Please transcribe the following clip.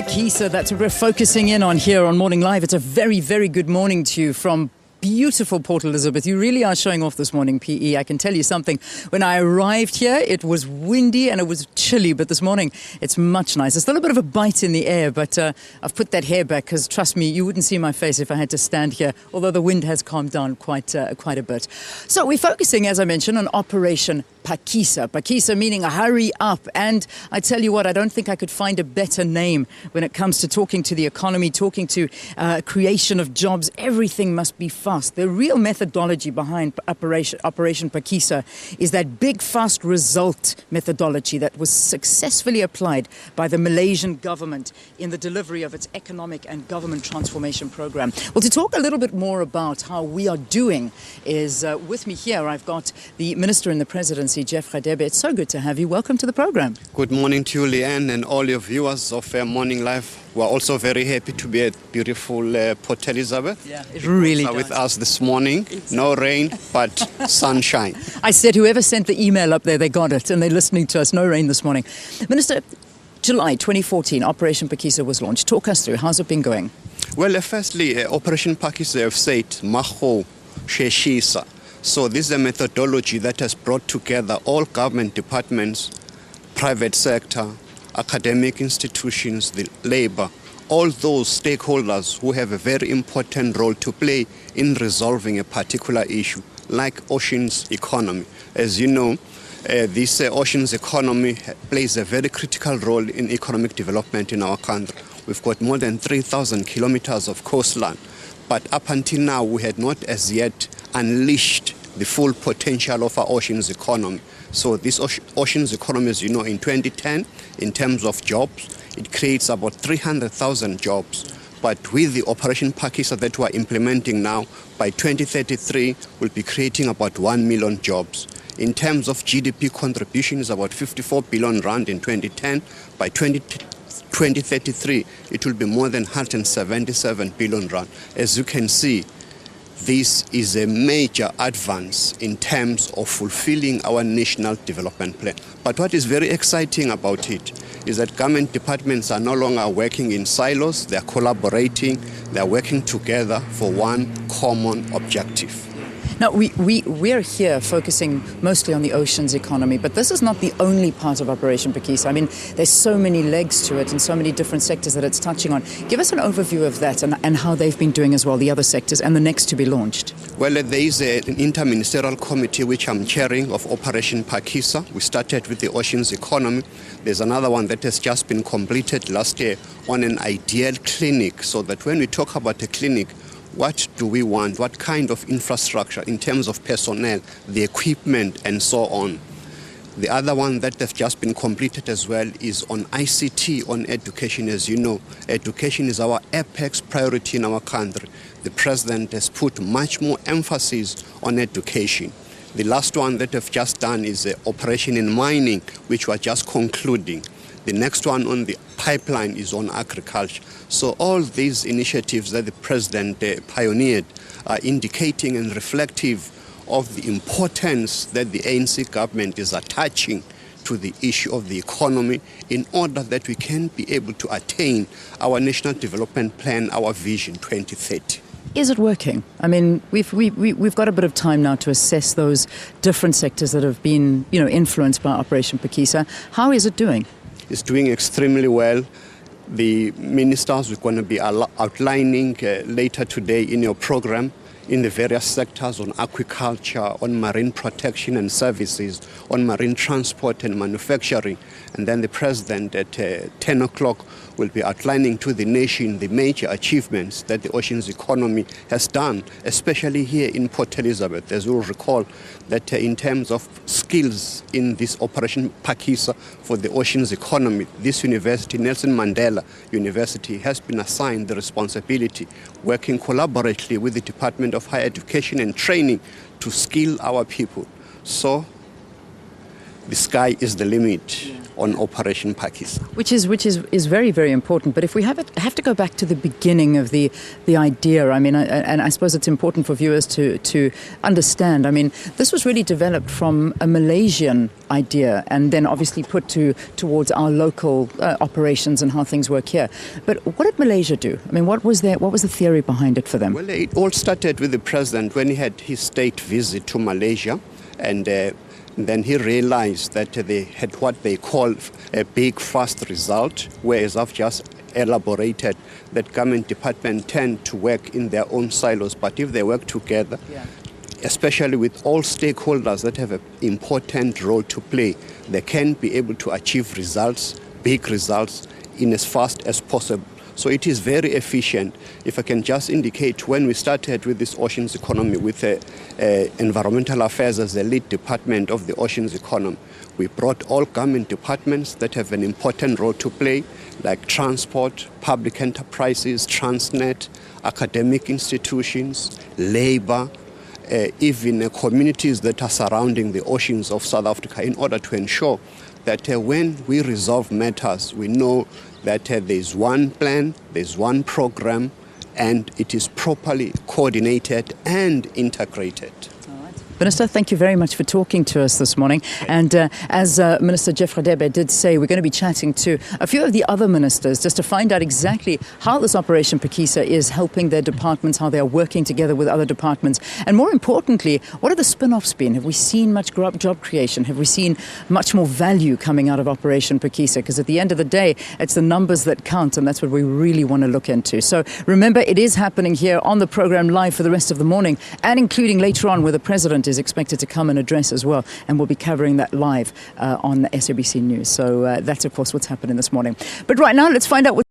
Phakisa, that's what we're focusing in on here on Morning Live. It's a very, very good morning to you from beautiful Port Elizabeth. You really are showing off this morning, PE. I can tell you something. When I arrived here, it was windy and it was chilly, but this morning it's much nicer. Still a bit of a bite in the air, but I've put that hair back because, trust me, you wouldn't see my face if I had to stand here, although the wind has calmed down quite a bit. So we're focusing, as I mentioned, on Operation Phakisa. Phakisa meaning hurry up. And I tell you what, I don't think I could find a better name when it comes to talking to the economy, talking to creation of jobs. Everything must be fast. The real methodology behind Operation Phakisa is that big, fast result methodology that was successfully applied by the Malaysian government in the delivery of its economic and government transformation program. Well, to talk a little bit more about how we are doing is with me here. I've got the Minister in the Presidency, Radebe. It's so good to have you. Welcome to the program. Good morning to you, Leanne, and all your viewers of Morning Live. We're also very happy to be at beautiful Port Elizabeth. Yeah, it really does. With us this morning. Exactly. No rain, but sunshine. I said whoever sent the email up there, they got it, and they're listening to us. No rain this morning. Minister, July 2014, Operation Phakisa was launched. Talk us through. How's it been going? Well, firstly, Operation Phakisa, I've said, Maho Sheshisa. So this is a methodology that has brought together all government departments, private sector, academic institutions, the labor, all those stakeholders who have a very important role to play in resolving a particular issue, like oceans economy. As you know, this oceans economy plays a very critical role in economic development in our country. We've got more than 3,000 kilometers of coastline, but up until now we had not as yet unleashed the full potential of our oceans economy. So this oceans economy, as you know, in 2010, in terms of jobs, it creates about 300,000 jobs. But with the Operation Phakisa that we're implementing now, by 2033, we'll be creating about 1 million jobs. In terms of GDP contribution, is about 54 billion rand in 2010. By 2033, it will be more than 177 billion rand. As you can see, this is a major advance in terms of fulfilling our national development plan. But what is very exciting about it is that government departments are no longer working in silos, they are collaborating, they are working together for one common objective. Now, we're here focusing mostly on the oceans economy, but this is not the only part of Operation Phakisa. I mean, there's so many legs to it and so many different sectors that it's touching on. Give us an overview of that and how they've been doing as well, the other sectors, and the next to be launched. Well, there is an interministerial committee which I'm chairing of Operation Phakisa. We started with the oceans economy. There's another one that has just been completed last year on an ideal clinic, so that when we talk about a clinic, what do we want? What kind of infrastructure in terms of personnel, the equipment, and so on? The other one that has just been completed as well is on ICT, on education. As you know, education is our apex priority in our country. The President has put much more emphasis on education. The last one that we've just done is the operation in mining, which we're just concluding. The next one on the pipeline is on agriculture. So all these initiatives that the President pioneered are indicating and reflective of the importance that the ANC government is attaching to the issue of the economy in order that we can be able to attain our National Development Plan, our Vision 2030. Is it working? I mean, we've got a bit of time now to assess those different sectors that have been, influenced by Operation Phakisa. How is it doing? It's doing extremely well. The ministers we're going to be outlining later today in your program in the various sectors on agriculture, on marine protection and services, on marine transport and manufacturing. And then the President at 10 o'clock will be outlining to the nation the major achievements that the oceans economy has done, especially here in Port Elizabeth. As you'll recall, that in terms of skills in this Operation Phakisa for the oceans economy, this university, Nelson Mandela University, has been assigned the responsibility, working collaboratively with the Department of Higher Education and Training to skill our people. So the sky is the limit on Operation Phakisa. Which is very, very important. But if we have to go back to the beginning of the idea, I mean, and I suppose it's important for viewers to understand. I mean, this was really developed from a Malaysian idea and then obviously put towards our local operations and how things work here. But what did Malaysia do? I mean, what was the theory behind it for them? Well, it all started with the president when he had his state visit to Malaysia, and then he realized that they had what they call a big fast result, whereas I've just elaborated that government departments tend to work in their own silos, but if they work together, especially with all stakeholders that have an important role to play, they can be able to achieve results, big results, in as fast as possible. So it is very efficient. If I can just indicate, when we started with this oceans economy with environmental affairs as the lead department of the oceans economy, we brought all government departments that have an important role to play, like transport, public enterprises, Transnet, academic institutions, labor, even communities that are surrounding the oceans of South Africa, in order to ensure that when we resolve matters, we know that there's one plan, there's one program, and it is properly coordinated and integrated. Minister, thank you very much for talking to us this morning. And as Minister Jeff Radebe did say, we're going to be chatting to a few of the other ministers just to find out exactly how this Operation Phakisa is helping their departments, how they are working together with other departments. And more importantly, what are the spin-offs been? Have we seen much job creation? Have we seen much more value coming out of Operation Phakisa? Because at the end of the day, it's the numbers that count, and that's what we really want to look into. So remember, it is happening here on the program live for the rest of the morning, and including later on where the President is expected to come and address as well, and we'll be covering that live on SABC News. So that's of course what's happening this morning. But right now, let's find out what